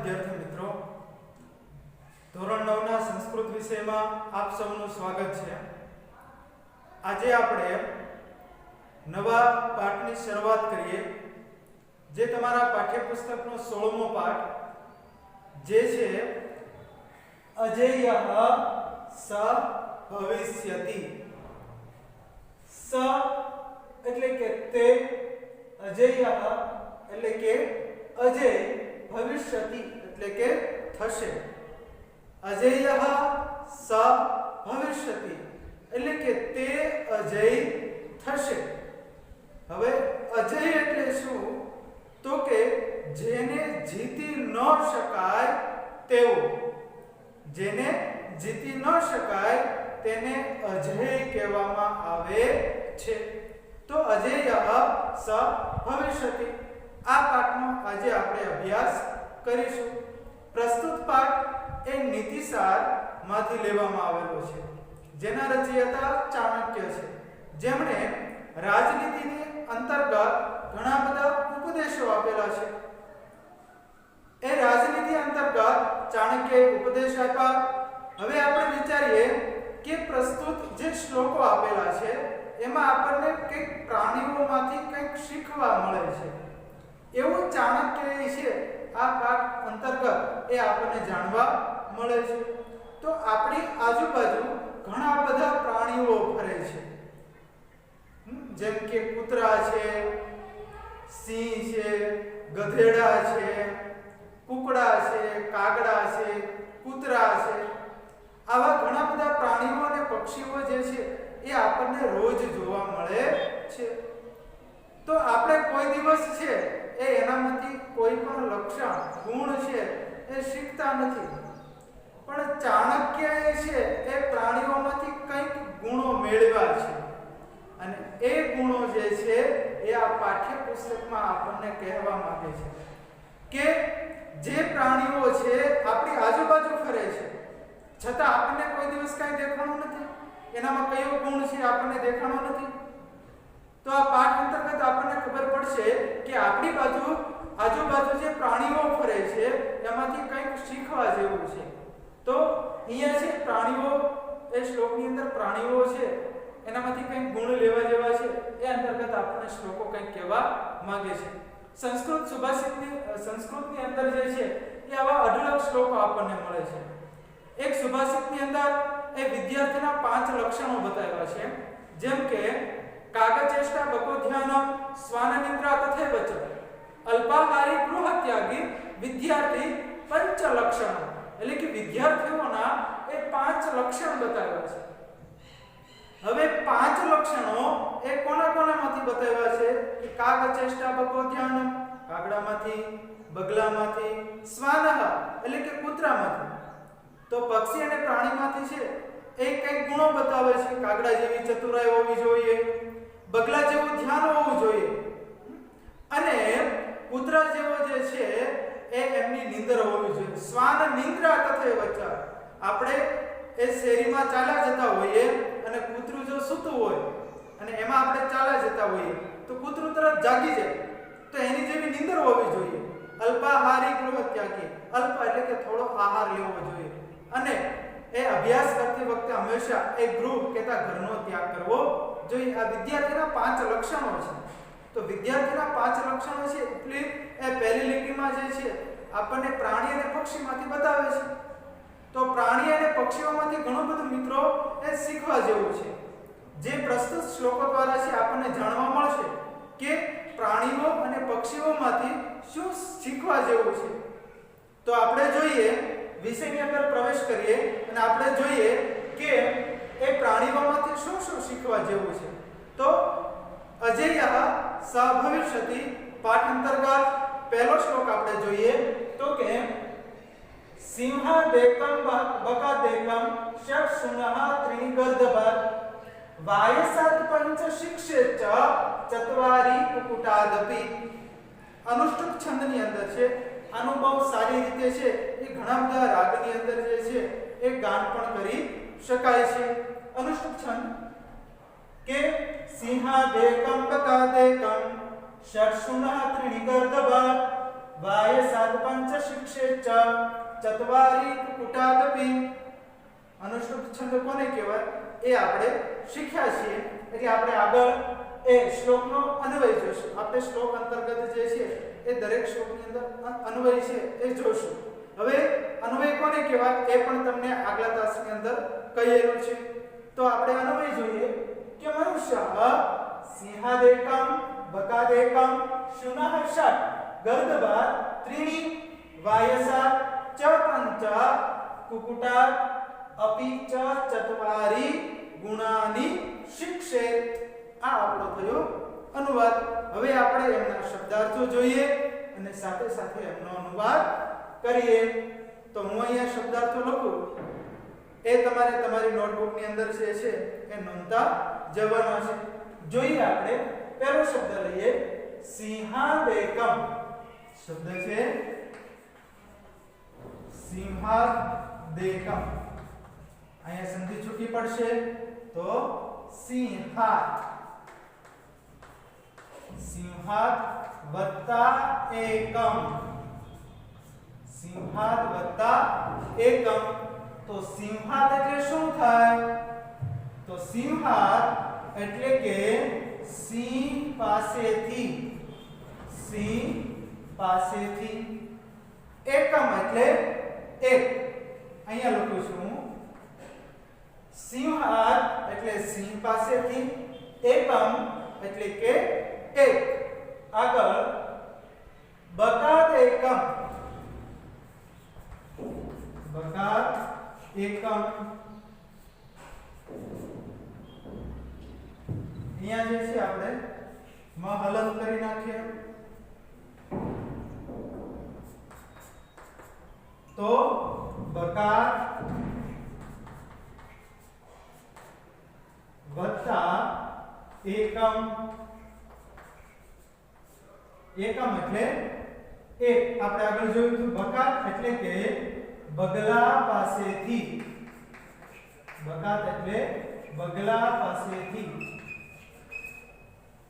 વિદ્યાર્થી મિત્રો, ધોરણ 9 ના સંસ્કૃત વિષયમાં આપ સૌનું સ્વાગત છે। આજે આપણે નવા પાઠની શરૂઆત કરીએ, જે તમારા પાઠ્યપુસ્તકનો 16મો પાઠ જે છે અજેયઃ સ ભવિષ્યતિ। સ એટલે કે તે, અજેયઃ એટલે કે અજય, ભવિષ્યતિ એટલે કે થશે। અજેયઃ સ ભવિષ્યતિ એટલે કે તે અજય થશે। હવે અજય એટલે શું? તો કે જેને જીતી ન શકાય તેવું, જેને જીતી ન શકાય તેને અજય કહેવામાં આવે છે। તો અજેયઃ સ ભવિષ્યતિ આ પાઠનો આજે આપણે અભ્યાસ કરીશું। પ્રસ્તુત પાઠ એ નીતિસાર માંથી લેવામાં આવેલો છે, જેના રચયિતા ચાણક્ય છે, જેમણે રાજનીતિની અંતર્ગત ઘણા બધા ઉપદેશો આપેલા છે। એ રાજનીતિ અંતર્ગત ચાણક્યએ ઉપદેશ આપ્યા। હવે આપણે વિચારીએ કે પ્રસ્તુત જે શ્લોકો આપેલા છે એમાં આપણને કંઈક પ્રાણીઓમાંથી કંઈક શીખવા મળે છે, એવું ચાણક્ય છે આ પાઠ અંતર્ગત એ આપણને જાણવા મળે છે। તો આપણી આજુબાજુ ઘણા બધા પ્રાણીઓ ફરે છે, જેમ કે કૂતરા છે, સિંહ છે, ગધેડા છે, કુકડા છે, કાગડા છે, કૂતરા છે। આવા ઘણા બધા પ્રાણીઓ અને પક્ષીઓ જે છે એ આપણને રોજ જોવા મળે છે। તો આપણે કોઈ દિવસ છે એ એનામાંથી કોઈ પણ લક્ષણ, ગુણ છે એ શીખતા નથી, પણ ચાણક્યએ છે એ પ્રાણીઓમાંથી કંઈક ગુણો મેળવ્યા છે, અને એ ગુણો જે છે એ આ પાઠ્યપુસ્તકમાં આપણને કહેવા માંગે છે કે જે પ્રાણીઓ છે આપણી આજુબાજુ ફરે છે, છતાં આપણને કોઈ દિવસ કાંઈ દેખાણું નથી, એનામાં કયો ગુણ છે આપણને દેખાણો નથી। તો આ પાઠ અંતર્ગત આપણને ખબર પડશે કે આપણી આજુબાજુ જે પ્રાણીઓ ફરે છે એમાંથી કંઈક શીખવા જેવું છે। તો અહીંયા છે પ્રાણીઓ, એ શ્લોકની અંદર પ્રાણીઓ છે એનામાંથી કંઈક ગુણ લેવા જેવા છે, એ અંતર્ગત આપણને શ્લોકો કંઈક કહેવા માંગે છે। સંસ્કૃતની અંદર જે છે એ આવા અઢળક શ્લોકો આપણને મળે છે। એક સુભાષિતની અંદર એ વિદ્યાર્થીના 5 લક્ષણો બતાવ્યા છે, જેમ કે કાગચેષ્ટા બકોધ્યાનમ સ્વાનનિદ્રા તથૈવ ચ અલ્પાહારી ગૃહત્યાગી વિદ્યાર્થી પંચ લક્ષણો, એટલે કે વિદ્યાર્થીઓના એ 5 લક્ષણ બતાવ્યા છે। હવે 5 લક્ષણો એ કોના-કોનામાંથી બતાવ્યા છે કે કાગચેષ્ટા બકોધ્યાનમ કાગડામાંથી, બગલામાંથી, સ્વાનઃ એટલે કે કૂતરામાંથી, તો પક્ષી અને પ્રાણીમાંથી છે એ કંઈક ગુણો બતાવે છે, કાગડા જેવી ચતુરાઈ હોવી જોઈએ, બગલા જેવું ધ્યાન હોવું જોઈએ, અને કૂતરા જેવો જે છે એ એમની નિંદર હોવી જોઈએ। સ્વાન નિંદ્રા તથૈવ ચ, આપણે એ શેરીમાં ચાલ્યા જતા હોઈએ અને કૂતરું જો સૂતું હોય અને એમાં આપણે ચાલ્યા જતા હોઈએ તો કૂતરું તરત જાગી જાય, તો એની જેવી નિંદર હોવી જોઈએ। અલ્પાહારી ગૃહત્યાગી, અલ્પ એટલે કે થોડો આહાર લેવો જોઈએ, અને એ અભ્યાસ કરતી વખતે હંમેશા એ ગૃહ કહેતા ઘરનો ત્યાગ કરવો જોઈએ। આ વિદ્યાર્થીના 5 લક્ષણો છે। તો વિદ્યાર્થીના 5 લક્ષણો છે એટલે એ પહેલી લીટીમાં જે છે આપણને પ્રાણી અને પક્ષીમાંથી બતાવે છે। તો પ્રાણી અને પક્ષીઓમાંથી ઘણું બધું મિત્રો એ શીખવા જેવું છે, જે પ્રસ્તુત શ્લોકો દ્વારા છે આપણને જાણવા મળશે કે પ્રાણીઓ અને પક્ષીઓમાંથી શું શીખવા જેવું છે। તો આપણે જોઈએ, વિષયની અંદર પ્રવેશ કરીએ અને આપણે જોઈએ કે એ પ્રાણીઓમાંથી શું શું શીખવા જેવું છે। તો અજેયઃ સ ભવિષ્યતિ પાઠ અંતર્ગત પહેલો શ્લોક આપણે જોઈએ તો કે સિંહાદેકમ બકાદેકમ ષટ્સુનઃ ત્રિગર્દભ વાયસાદ પંચ શિક્ષે ચ ચત્વારી કુકુટાદપી। અનુષ્ટુપ છંદની અંદર છે, આનું બહુ સારી રીતે છે એ ઘણા બધા રાગની અંદર જે છે એ ગાન પણ કરી શકાય છે। અનુષ્ટુપ છંદ કે સિંહાદેકમ બકાદેકમ षट्सुनः त्रीणि गर्दभः वाय सात पंच शिक्षे च चत्वारी कुकुटादपि अनुश्रुत छंद कोने कहेवाय એ આપણે શીખ્યા છીએ એટલે આપણે આગળ એ શ્લોકનો અન્વય જોઈશું આપણે શ્લોક અંતર્ગત જે છે એ દરેક શ્લોકની અંદર અન્વય છે એ જોઈશું હવે અન્વય કોને કહેવાય એ પણ તમને આગલા તાસની અંદર કહેલું છે તો આપણે અન્વય જોઈએ કે મનુષ્યઃ સિંહાદેકમ બકાદેકમ શુનઃ ષટ ગર્દભાર ત્રીણિ વાયસા ચ પંચ કુકુટા अपि च चत्वारि गुणानि शिक्षे आ આપણો થયો અનુવાદ હવે આપણે એમના શબ્દાર્થો જોઈએ અને સાથે સાથે એમનો અનુવાદ કરીએ તો હું અહીંયા શબ્દાર્થો લખું એ તમારે તમારી નોટબુકની અંદર જે છે એ નોંધતા જવાના છે જોઈએ આપણે પહેલો શબ્દ લઈએ સિંહાદેકમ શબ્દ છે સિંહાદેકમ અહીંયા સંધિ છૂટી પડશે તો સિંહાત સિંહાત વત્તા એકમ સિંહાત વત્તા એકમ તો સિંહાત એટલે શું થાય તો સિંહાત એટલે કે સિંહ પાસેથી એકમ એટલે એક અહીંયા લખું છું સિંહાત એટલે સિંહ પાસેથી એકમ એટલે કે એક આગળ બકાત એકમ અહીંયા જે છે આપણે મ હલન કરી નાખીએ તો બકાત વત્તા એકમ એટલે એક આપણે આગળ જોયું હતું બકાત એટલે કે બગલા પાસેથી બકાત એટલે બગલા પાસેથી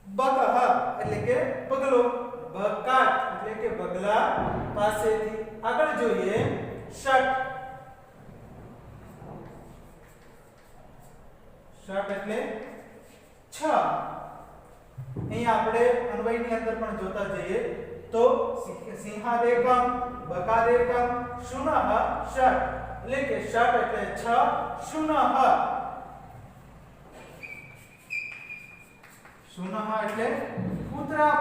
બકહ એટલે કે બગલો બકાત એટલે કે બગલા પાસેથી આગળ જોઈએ ષટ ષટ એટલે 6 અહીંયા આપણે અન્વયની અંદર પણ જોતા જઈએ તો સિંહાદેકમ બકાદેકમ શુનઃ ષટ એટલે કે ષટ એટલે 6 શુનઃ એટલે કૂતરા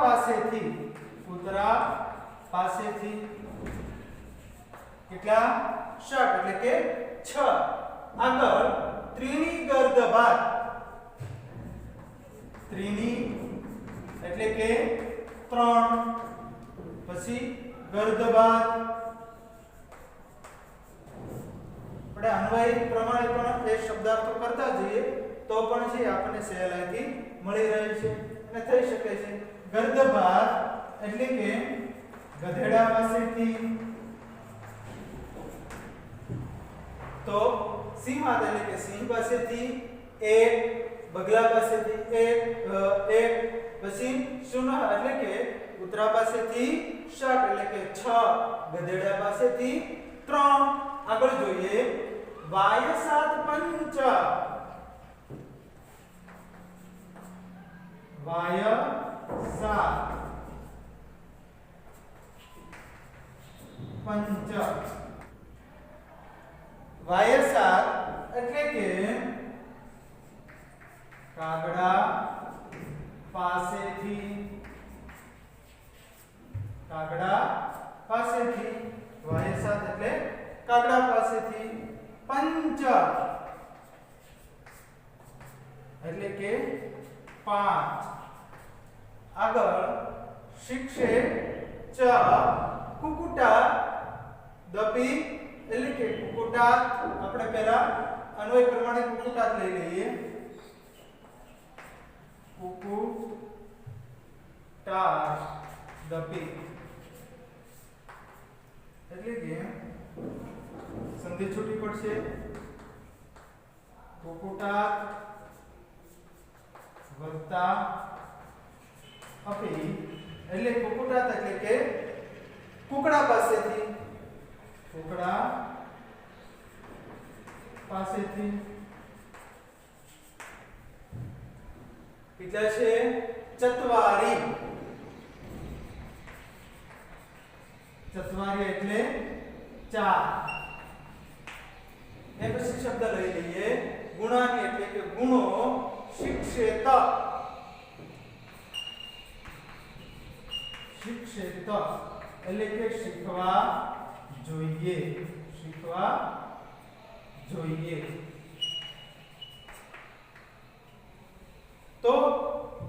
પાસેથી કેટલા ષટ એટલે કે 6 આગળ ત્રીણી ગર્દભાર ત્રીણી એટલે કે 3 પછી ગર્દભાર આપણે અન્વય પ્રમાણે પણ એ શબ્દાર્થો કરતા જઈએ તો પણ છે આપણને સહેલાઈથી મળી રહે છે અને થઈ શકે છે ગર્દભાર એટલે કે ગધેડા પાસેથી તો સિંહાત એટલે કે સિંહ પાસેથી એક બગલા પાસેથી એક પછી શુનઃ એટલે કે કૂતરા પાસેથી ષટ એટલે કે 6 ગધેડા પાસેથી 3 આગળ જોઈએ વાય સાત પંચ વાય સાત પંચ વાય સાત એટલે કે કાગડા પાસેથી વાય સાત એટલે કાગડા પાસેથી પંચ એટલે કે 5 આગળ શિક્ષે ચ કુકુટા દપી એટલે કે કુકુટા આપણે પહેલા અન્વય પ્રમાણે કુકુટા લઈ લઈએ કુકુટા દપી એટલે કે સંધિ છૂટી પડશે કુકુટા વત્તા અપી એટલે કુકુટા એટલે કે કુકડા પાસેથી કેટલા છે ચતવારી એટલે 4 એ પછી શબ્દ લઈ લઈએ ગુણાની એટલે કે ગુણો શિક્ષેત એટલે કે શીખવા જોઈએ તો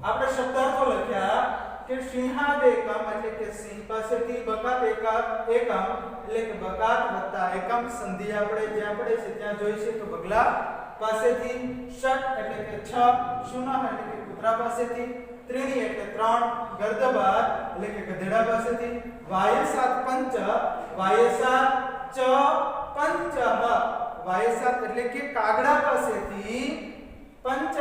આપણે શબ્દાર્થો લખ્યા કે સિંહાદેકમ એટલે કે સિંહ પાસેથી બકાત એકમ એટલે કે બકાત વત્તા એકમ સંધિ આપણે જ્યાં પડે છે ત્યાં જોઈ છે તો બગલા પાસેથી ષટ એટલે કે 6 શુનઃ એટલે કે કૂતરા પાસેથી ત્રીણી એટલે 3 ગર્દબાદ એટલે કે ગધેડા પાસેથી વાયસાત પંચ વાયસાત ચ પંચઃ વાયસાત એટલે કે કાગડા પાસેથી પંચઃ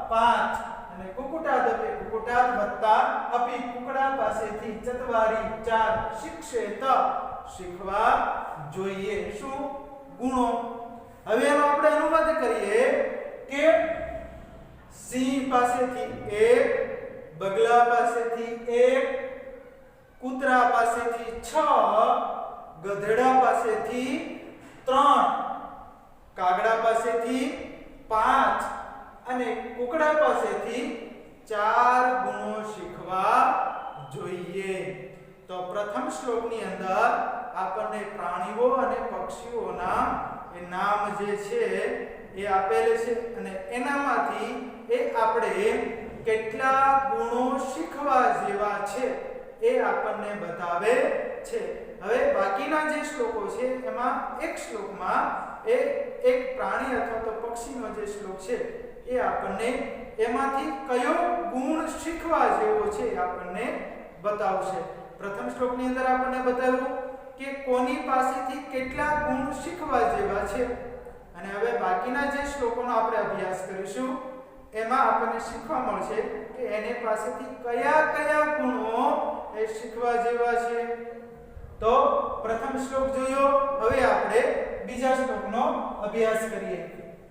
5 અને કુકુટાદ એટલે કુકુટાદ વત્તા અપી કુકડા પાસેથી ચતવારી 4 શિક્ષેત શીખવા જોઈએ શું ગુણો હવે એનો આપણે અનુવાદ કરીએ કે સિંહ પાસેથી 1 બગલા પાસેથી 1 કૂતરા પાસેથી 6 ગધેડા પાસેથી 3 કાગડા પાસેથી 5 અને કુકડા પાસેથી 4 ગુણો શીખવા જોઈએ તો પ્રથમ શ્લોકની અંદર આપણને પ્રાણીઓ અને પક્ષીઓના એ નામ જે છે એ આપેલ છે અને એનામાંથી એ આપણે કેટલા ગુણો શીખવા જેવા છે એ આપણને બતાવે છે હવે બાકીના જે શ્લોકો છે એમાં એક શ્લોકમાં એ એક પ્રાણી અથવા તો પક્ષીનો જે શ્લોક છે એ આપણને એમાંથી કયો ગુણ શીખવા જેવો છે આપણને બતાવશે પ્રથમ શ્લોકની અંદર આપણને બતાવ્યું કે કોની પાસેથી કેટલા ગુણ શીખવા જેવા છે અને હવે બાકીના જે શ્લોકોનો આપણે અભ્યાસ કરીશું એમાં આપણને શીખવા મળશે કે એને પાસેથી કયા ગુણો એ શીખવા જેવા છે તો પ્રથમ શ્લોક જોયો હવે આપણે બીજા શ્લોકનો અભ્યાસ કરીએ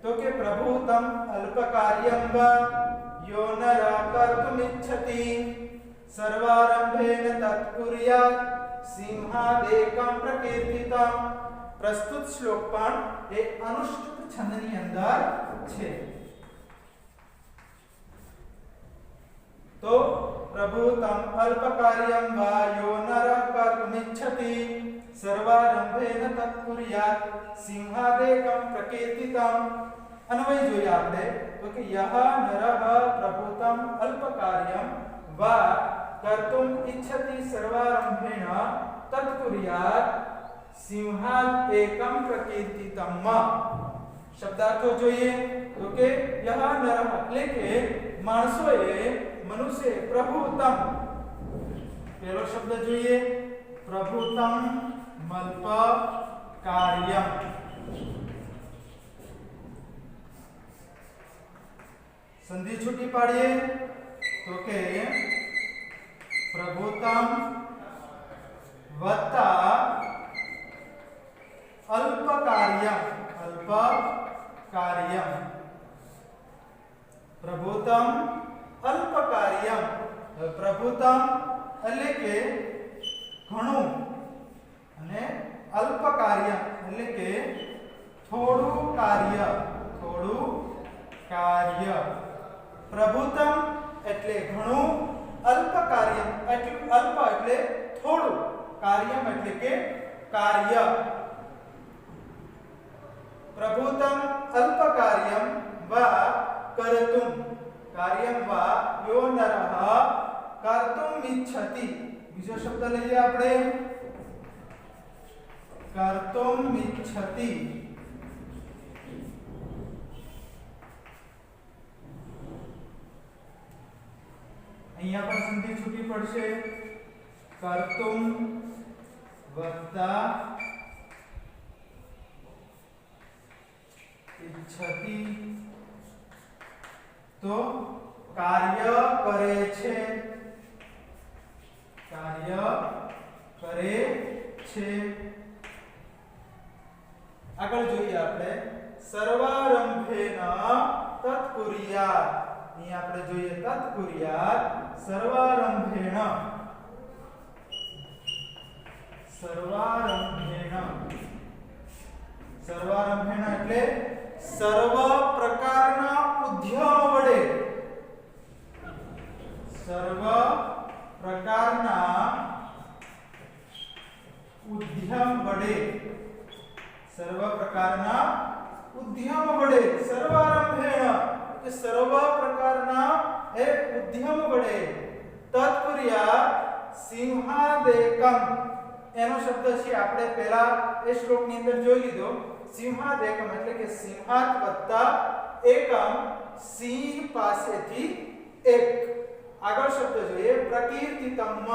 તો કે પ્રભુ તમ અલ્પકાર્યમ વા યો નર કર્તુમિચ્છતિ સર્વારંભેન તત્કુર્યાત સિંહાદેકમ પ્રકીર્તિતમ પ્રસ્તુત શ્લોક પણ એ અનુષ્ટુપ છંદની અંદર છે તો પ્રભુ તમ અલ્પકાર્યમ વા યો નર કર્તુમિચ્છતિ સર્વારંભેન તત્કુર્યાત સિંહાદેકમ પ્રકીર્તિતમ અન્વય જોઈએ આપણે તો કે યહ નરઃ પ્રભુતમ અલ્પકાર્યમ વા કર્તુમ ઇચ્છતિ સર્વારંભેન તત્કુર્યાત સિંહાદેકમ પ્રકીર્તિતમ શબ્દાર્થો જોઈએ તો કે યહ નરઃ એટલે કે માણસોએ મનુષ્ય પ્રભુતમ પહેલો શબ્દ જોઈએ પ્રભુતમ મલ્પ કાર્યમ સંધિ છૂટી પાડીએ તો કે પ્રભુતમ વત્તા અલ્પ કાર્યમ પ્રભુતમ અલ્પ કાર્યમ પ્રભુતમ એટલે કે ઘણું અને અલ્પ કાર્ય એટલે કે થોડું કાર્ય પ્રભુતમ એટલે ઘણું અલ્પ કાર્ય એટલે અલ્પ એટલે થોડું કાર્યમ એટલે કે કાર્ય પ્રભુતમ અલ્પ કાર્યમ વા કર્તુમ કાર્યમ વા યો નરઃ કર્તુમ ઇચ્છતિ બીજો શબ્દ લઈએ આપણે કર્તુમ ઇચ્છતિ અહીંયા પણ સંધિ છૂટી પડશે કર્તુમ વત્તા ઇચ્છતિ તો કાર્ય કરે છે કરે છે। આગળ જોઈએ આપણે સર્વારંભેન તત્કુર્યાત। અહીં આપણે જોઈએ તત્કુર્યાત સર્વારંભેન એટલે સર્વ પ્રકારના ઉદ્યમ વડે સર્વ પ્રકારના ઉદ્યમ વડે સર્વારંભેણ કે સર્વ પ્રકારના એ ઉદ્યમ વડે તત્કુર્યાત સિંહાદેકમ એનો શબ્દ છે આપણે પહેલા એ શ્લોકની અંદર જોઈ લીધો। સિંહાદેકમ એટલે કે સિંહાત વત્તા એકમ સિંહ પાસેથી એક। આગળ શબ્દ જોઈએ પ્રકીર્તિતમ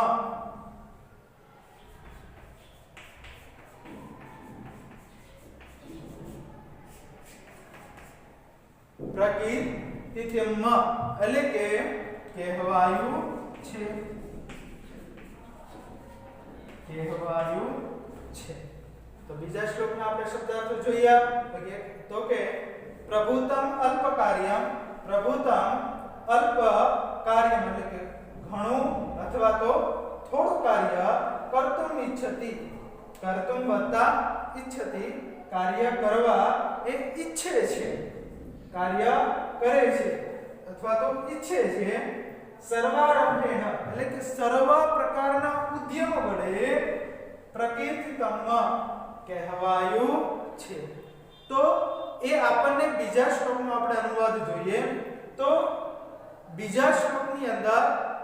પ્રકીર્તિતમ એટલે કે કહેવાયું છે તો બીજા શ્લોકમાં આપણે શબ્દાર્થ જોઈએ તો કે પ્રભુતમ અલ્પ કાર્યમ એટલે કે ઘણું અથવા તો થોડું કાર્ય કર્તુમ ઈચ્છતિ કર્તુમ વત્તા ઈચ્છતિ કાર્ય કરવા એ ઈચ્છે છે કાર્ય કરે છે અથવા તો ઈચ્છે છે। સર્વારંભેણ એટલે કે સર્વ પ્રકારના ઉદ્યમ વડે પ્રકીર્તિતમ કહેવાયું છે। તો એ આપણને બીજા શ્લોકનો આપણે અનુવાદ જોઈએ તો બીજા શ્લોકની અંદર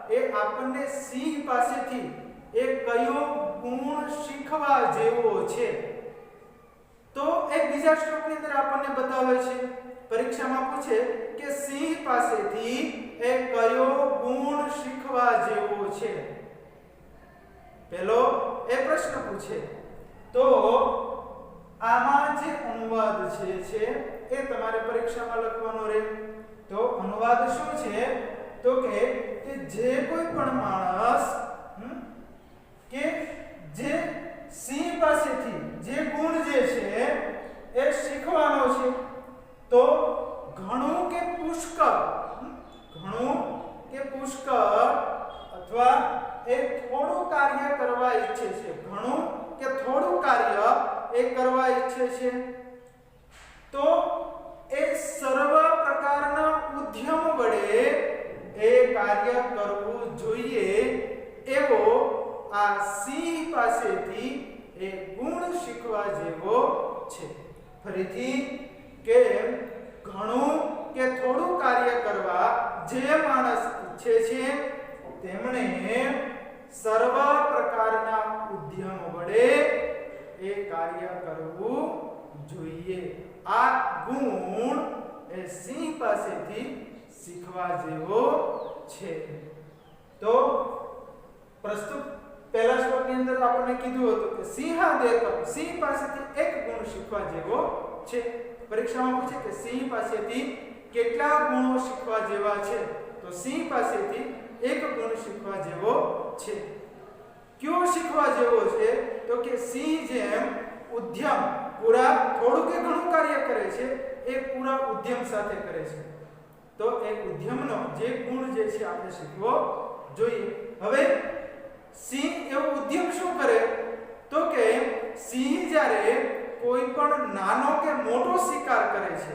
એ આપણને સિંહ પાસેથી એ કયો ગુણ શીખવા જેવો છે તો એ બીજા શ્લોકની અંદર આપણને બતાવે છે। પરીક્ષામાં પૂછે કે સિંહ પાસેથી એ કયો ગુણ શીખવા જેવો છે પેલો એ પ્રશ્ન પૂછે તો આમાં જે અનુવાદ છે એ તમારે પરીક્ષામાં લખવાનો રહે। તો અનુવાદ શું છે તો કે જે કોઈ પણ માણસ કે જે સિંહ પાસેથી જે ગુણ જે છે એ શીખવાનો છે તો ઘણું કે પુષ્કળ અથવા એ થોડું કાર્ય કરવા ઈચ્છે છે ઘણું કે થોડું કાર્ય એ કરવા ઈચ્છે છે તો એ સર્વ પ્રકારના ઉદ્યમ વડે એ કાર્ય કરવું જોઈએ એવો આ સિંહ પાસેથી એ ગુણ શીખવા જેવો છે। ફરીથી કે ઘણું કે થોડું કાર્ય કરવા જે માણસ ઈચ્છે છે તેમણે સર્વ પ્રકારના ઉદ્યમ વડે એ કાર્ય કરવું જોઈએ। આ ગુણ એ સિંહ પાસેથી શીખવા જેવો છે। તો પ્રસ્તુત પહેલા શ્લોકની અંદર આપણને કીધું હતું કે સિંહાદેકમ સિંહ પાસેથી એક ગુણ શીખવા જેવો છે। પરીક્ષામાં પૂછે કે સિંહ પાસેથી કેટલા ગુણો શીખવા જેવા છે તો સિંહ પાસેથી એક ગુણ શીખવા જેવો છે। ક્યો શીખવા જેવો છે તો કે સિંહ જેમ ઉદ્યમ પૂરા થોડું કે ઘણું કાર્ય કરે છે એ પૂરા ઉદ્યમ સાથે કરે છે તો એ ઉદ્યમનો જે ગુણ જે છે આપણે શીખવો જોઈએ। હવે સિંહ એવો ઉદ્યમ શું કરે તો કે સિંહ જ્યારે કોઈ પણ નાનો કે મોટો શિકાર કરે છે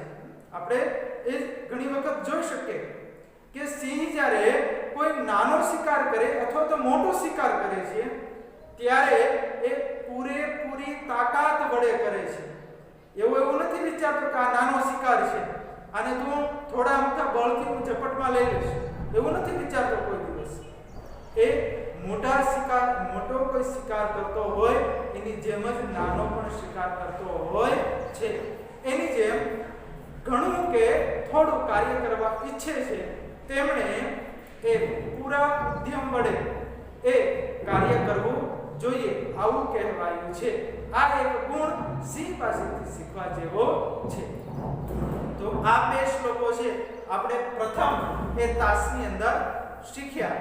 આપણે એ ઘણી વખત જોઈ શકીએ કે સિંહ જ્યારે કોઈ નાનો શિકાર કરે અથવા તો મોટો શિકાર કરે છે ત્યારે એ પૂરેપૂરી તાકાત વડે કરે છે। એવું નથી વિચારતો કે આ નાનો શિકાર છે અને તું થોડા અમથા બળથી હું ઝપટમાં લઈ લઈશ એવું નથી વિચારતો કોઈ દિવસ। એ મોટો કોઈ શિકાર કરતો હોય એની જેમ જ નાનો પણ શિકાર કરતો હોય છે। એની જેમ ઘણું કે થોડું કાર્ય કરવા ઈચ્છે છે તેમણે એ પૂરા ઉદ્યમ વડે એ કાર્ય કરવું જોઈએ આવું કહેવાયું છે। આ એક ગુણ સિંહ પાસેથી શીખવા જેવો છે। તો આ બે શ્લોકો છે આપણે પ્રથમ એ તાસની અંદર શીખ્યા।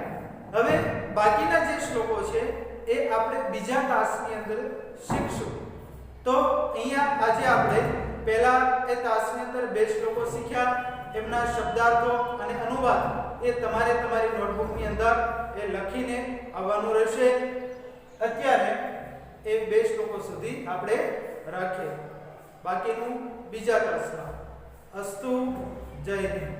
હવે બાકીના જે શ્લોકો છે એ આપણે બીજા તાસની અંદર શીખશું. તો અહીંયા આજે આપણે પહેલા એ તાસની અંદર બે શ્લોકો શીખ્યા, એમના શબ્દાર્થો અને અનુવાદ એ તમારે તમારી નોટબુકની અંદર એ લખીને આવવાનું રહેશે. અત્યારે એ બે શ્લોકો સુધી આપણે રાખીએ, બાકીનું બીજા તાસમાં. અસ્તુ. જય હિન્દ.